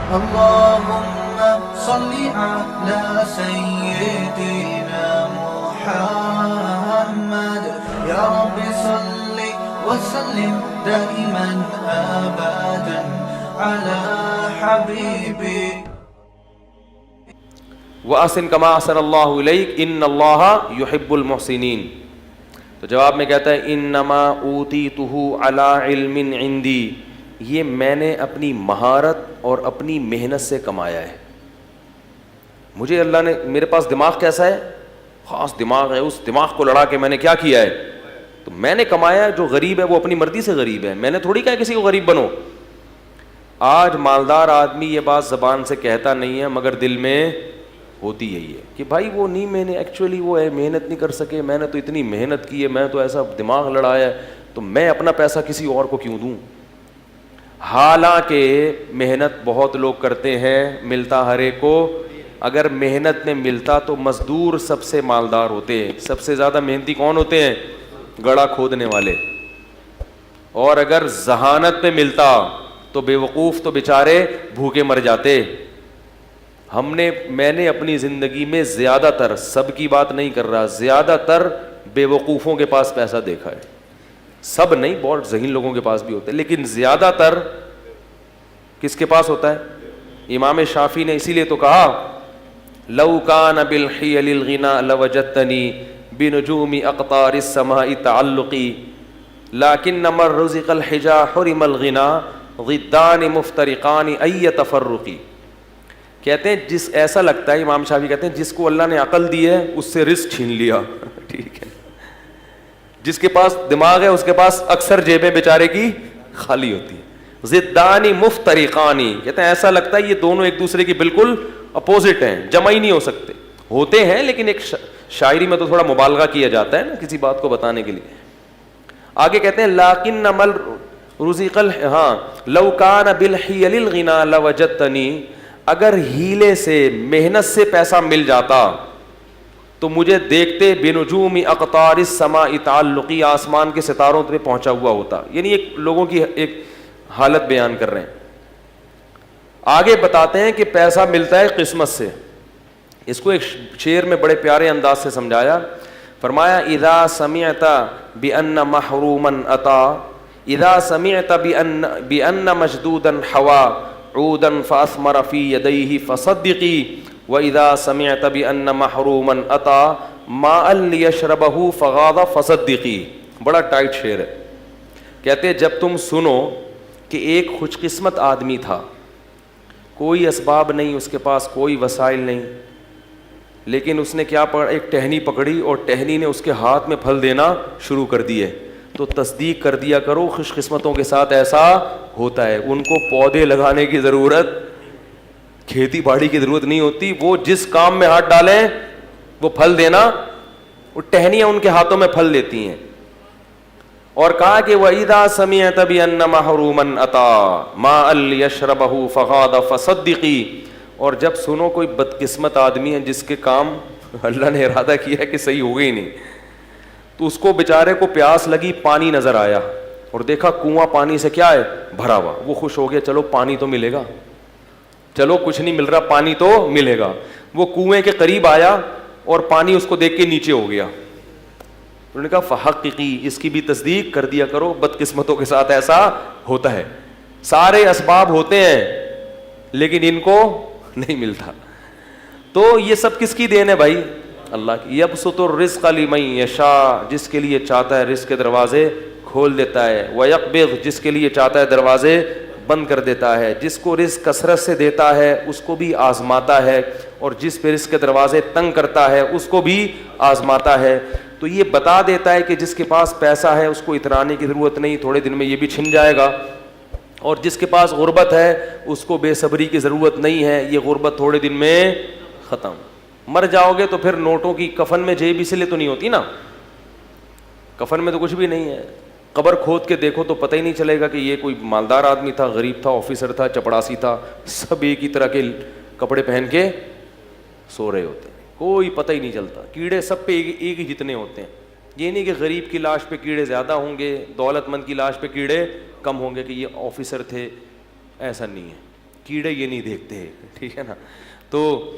اللهم صل على سيدنا محمد يا رب صل وسلم دائما أبدا على حبيبك وَأَحْسِن كَمَا أَحْسَنَ اللَّهُ إِلَيْكَ إِنَّ اللَّهَ يُحِبُّ الْمُحْسِنِينَ. تو جواب میں کہتا ہے انما اوتیتہ علی علم عندی، یہ میں نے اپنی مہارت اور اپنی محنت سے کمایا ہے. مجھے اللہ نے، میرے پاس دماغ کیسا ہے؟ خاص دماغ ہے. اس دماغ کو لڑا کے میں نے کیا کیا ہے؟ تو میں نے کمایا ہے. جو غریب ہے وہ اپنی مرضی سے غریب ہے. میں نے تھوڑی کہا کسی کو غریب بنو. آج مالدار آدمی یہ بات زبان سے کہتا نہیں ہے مگر دل میں ہوتی یہی ہے کہ بھائی وہ نہیں، میں نے ایکچولی وہ ہے محنت نہیں کر سکے، میں نے تو اتنی محنت کی ہے، میں تو ایسا دماغ لڑایا ہے، تو میں اپنا پیسہ کسی اور کو کیوں دوں. حالانکہ محنت بہت لوگ کرتے ہیں، ملتا ہر ایک کو. اگر محنت میں ملتا تو مزدور سب سے مالدار ہوتے ہیں. سب سے زیادہ محنتی کون ہوتے ہیں؟ گڑھا کھودنے والے. اور اگر ذہانت میں ملتا تو بے وقوف تو بیچارے بھوکے مر جاتے. میں نے اپنی زندگی میں زیادہ تر، سب کی بات نہیں کر رہا، زیادہ تر بے وقوفوں کے پاس پیسہ دیکھا ہے. سب نہیں، بہت ذہین لوگوں کے پاس بھی ہوتے ہیں، لیکن زیادہ تر کس کے پاس ہوتا ہے؟ امام شافعی نے اسی لیے تو کہا لو کان بالحیل الغنا لوجدتنی بنجوم اقطار السماء تعلقی لیکن من رزق الحجا حرم الغنا ضدان مفترقان ای تفرقی. کہتے ہیں جس، ایسا لگتا ہے، امام شافعی کہتے ہیں جس کو اللہ نے عقل دی ہے اس سے رزق چھین لیا. ٹھیک ہے، جس کے پاس دماغ ہے اس کے پاس اکثر جیبیں بیچارے کی خالی ہوتی ہیں. ضدانی مفترقانی، کہتے ہیں ایسا لگتا ہے یہ دونوں ایک دوسرے کی بالکل اپوزٹ ہیں، جمع ہی نہیں ہو سکتے. ہوتے ہیں لیکن ایک شاعری میں تو تھوڑا مبالغہ کیا جاتا ہے نا کسی بات کو بتانے کے لیے. آگے کہتے ہیں لیکن مل رزق لو کان بالحیل الغنا لوجدتنی، اگر ہیلے سے، محنت سے پیسہ مل جاتا تو مجھے دیکھتے بنجوم اقطار السماء تعلقی، آسمان کے ستاروں پہ پہنچا ہوا ہوتا. یعنی ایک لوگوں کی ایک حالت بیان کر رہے ہیں. آگے بتاتے ہیں کہ پیسہ ملتا ہے قسمت سے. اس کو ایک شعر میں بڑے پیارے انداز سے سمجھایا. فرمایا اذا سمعت بان محروما اتا، اذا سمعت بان مشدودا حوا عودا فاثمر في يديه فصدقي واذا سمعت بان محروما اتى ماء ليشربه فغاض فصدقي. بڑا ٹائٹ شعر ہے. کہتے جب تم سنو کہ ایک خوش قسمت آدمی تھا، کوئی اسباب نہیں اس کے پاس، کوئی وسائل نہیں، لیکن اس نے کیا پکڑا؟ ایک ٹہنی پکڑی اور ٹہنی نے اس کے ہاتھ میں پھل دینا شروع کر دیے. تو تصدیق کر دیا کرو خوش قسمتوں کے ساتھ ایسا ہوتا ہے. ان کو پودے لگانے کی ضرورت، کھیتی باڑی کی ضرورت نہیں ہوتی. وہ جس کام میں ہاتھ ڈالیں وہ پھل دینا، وہ ٹہنیاں ان کے ہاتھوں میں پھل دیتی ہیں. اور کہا کہ وَإِذَا سَمِعْتَ بِأَنَّ مَحْرُومًا أَتَى مَاءً لِيَشْرَبَهُ فَغَاضَ فَصَدِّقِي. اور جب سنو کوئی بدقسمت آدمی ہے جس کے کام اللہ نے ارادہ کیا ہے کہ صحیح ہو گئی نہیں، تو اس کو بیچارے کو پیاس لگی، پانی نظر آیا اور دیکھا کنواں پانی سے کیا ہے؟ بھرا ہوا. وہ خوش ہو گیا، چلو پانی تو ملے گا، چلو کچھ نہیں مل رہا پانی تو ملے گا. وہ کنویں کے قریب آیا اور پانی اس کو دیکھ کے نیچے ہو گیا. انہوں نے کہا فحققی، اس کی بھی تصدیق کر دیا کرو، بدقسمتوں کے ساتھ ایسا ہوتا ہے. سارے اسباب ہوتے ہیں لیکن ان کو نہیں ملتا. تو یہ سب کس کی دین ہے بھائی؟ اللہ کی. یبسط الرزق لمن یشاء، جس کے لیے چاہتا ہے رزق کے دروازے کھول دیتا ہے. ویقبض، جس کے لیے چاہتا ہے دروازے بند کر دیتا ہے. جس کو رزق کثرت سے دیتا ہے اس کو بھی آزماتا ہے، اور جس پہ رزق کے دروازے تنگ کرتا ہے اس کو بھی آزماتا ہے. تو یہ بتا دیتا ہے کہ جس کے پاس پیسہ ہے اس کو اترانے کی ضرورت نہیں، تھوڑے دن میں یہ بھی چھن جائے گا. اور جس کے پاس غربت ہے اس کو بے صبری کی ضرورت نہیں ہے، یہ غربت تھوڑے دن میں ختم. مر جاؤ گے تو پھر نوٹوں کی کفن میں جیب اس لیے تو نہیں ہوتی نا، کفن میں تو کچھ بھی نہیں ہے. قبر کھود کے دیکھو تو پتہ ہی نہیں چلے گا کہ یہ کوئی مالدار آدمی تھا، غریب تھا، آفیسر تھا، چپڑاسی تھا. سب ایک ہی طرح کے کپڑے پہن کے سو رہے ہوتے ہیں، کوئی پتہ ہی نہیں چلتا. کیڑے سب پہ ایک ہی جتنے ہوتے ہیں. یہ نہیں کہ غریب کی لاش پہ کیڑے زیادہ ہوں گے، دولت مند کی لاش پہ کیڑے کم ہوں گے کہ یہ آفیسر تھے، ایسا نہیں ہے. کیڑے یہ نہیں دیکھتے, ٹھیک ہے نا. تو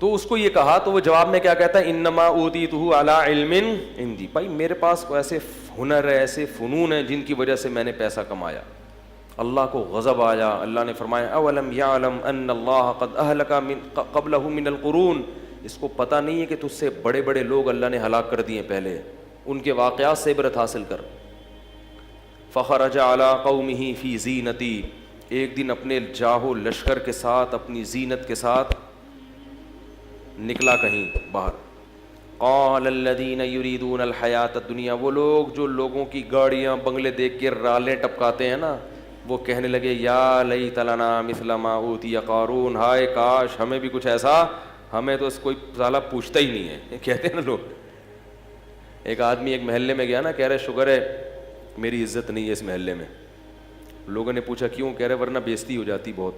اس کو یہ کہا تو وہ جواب میں کیا کہتا ہے, انما اوتیتہ علی علم عندی, بھائی میرے پاس کوئی ایسے ہنر ہے, ایسے فنون ہیں جن کی وجہ سے میں نے پیسہ کمایا. اللہ کو غضب آیا, اللہ نے فرمایا اولم یعلم ان اللہ قد اہلک قبلہ من القرون, اس کو پتہ نہیں ہے کہ تجھ سے بڑے بڑے لوگ اللہ نے ہلاک کر دیے پہلے, ان کے واقعات سے عبرت حاصل کر. فخرج علی قومہ فی زینتی, ایک دن اپنے جاہو لشکر کے ساتھ, اپنی زینت کے ساتھ نکلا کہیں باہر. قال الذین یریدون الحیات الدنیا, وہ لوگ جو لوگوں کی گاڑیاں بنگلے دیکھ کے رالیں ٹپکاتے ہیں نا, وہ کہنے لگے یا لیت لنا مثل ما اوتی قارون, ہائے کاش ہمیں بھی کچھ ایسا, ہمیں تو اس کوئی سالہ پوچھتا ہی نہیں ہے, کہتے ہیں نا لوگ. ایک آدمی ایک محلے میں گیا نا, کہہ رہے شکر ہے میری عزت نہیں ہے اس محلے میں. لوگوں نے پوچھا کیوں, کہہ رہے ورنہ بےزتی ہو جاتی بہت,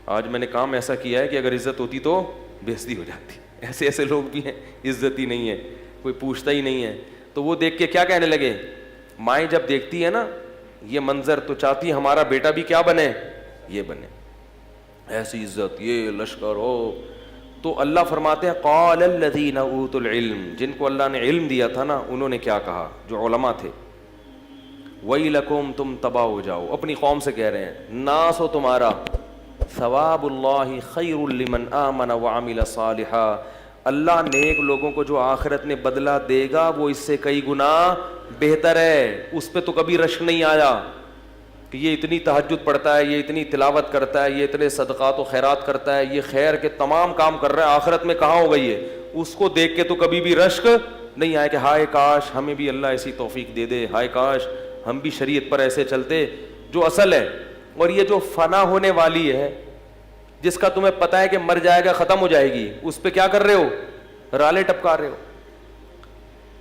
آج میں نے کام ایسا کیا ہے کہ اگر عزت ہوتی تو بےزتی ہو جاتی. ایسے ایسے لوگ بھی ہیں, عزت ہی نہیں ہے, کوئی پوچھتا ہی نہیں ہے. تو وہ دیکھ کے کیا کہنے لگے, مائیں جب دیکھتی ہے نا یہ منظر تو چاہتی ہے ہمارا بیٹا بھی کیا بنے, یہ بنے, ایسی عزت, یہ لشکر ہو. تو اللہ فرماتے ہیں قال الذین اوتوا العلم, جن کو اللہ نے علم دیا تھا نا, انہوں نے کیا کہا, جو علماء تھے, ویلکم, تم تباہ ہو جاؤ. اپنی قوم سے کہہ رہے ہیں, ناس ہو تمہارا, ثواب اللہ خیر لمن آمن وعمل صالحا, اللہ نیک لوگوں کو جو آخرت میں بدلہ دے گا وہ اس سے کئی گنا بہتر ہے. اس پہ تو کبھی رشک نہیں آیا کہ یہ اتنی تہجد پڑھتا ہے, یہ اتنی تلاوت کرتا ہے, یہ اتنے صدقات و خیرات کرتا ہے, یہ خیر کے تمام کام کر رہا ہے, آخرت میں کہاں ہو گئی ہے. اس کو دیکھ کے تو کبھی بھی رشک نہیں آیا کہ ہائے کاش ہمیں بھی اللہ ایسی توفیق دے دے, ہائے کاش ہم بھی شریعت پر ایسے چلتے. جو اصل ہے, اور یہ جو فنا ہونے والی ہے, جس کا تمہیں پتہ ہے کہ مر جائے گا, ختم ہو جائے گی, اس پہ کیا کر رہے ہو, رالے ٹپکا رہے ہو.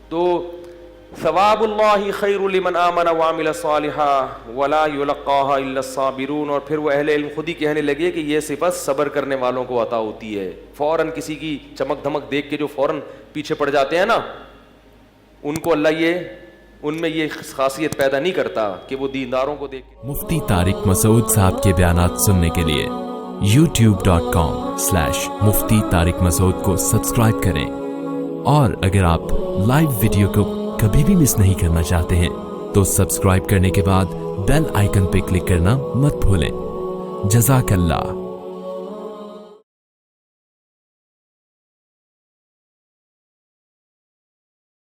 تو ثواب اللہ خیر لمن آمن وعمل صالحا ولا یلقاها الا الصابرون. اور پھر وہ اہل علم خود ہی کہنے لگے کہ یہ صفت صبر کرنے والوں کو عطا ہوتی ہے. فوراً کسی کی چمک دھمک دیکھ کے جو فوراً پیچھے پڑ جاتے ہیں نا, ان کو اللہ ان میں یہ خاصیت پیدا نہیں کرتا کہ وہ دینداروں کو دیکھ. مفتی طارق مسعود صاحب کے بیانات سننے کے لیے youtube.com/مفتی طارق مسعود کو سبسکرائب کریں, اور اگر آپ لائیو ویڈیو کو کبھی بھی مس نہیں کرنا چاہتے ہیں تو سبسکرائب کرنے کے بعد بیل آئیکن پہ کلک کرنا مت بھولیں. جزاک اللہ.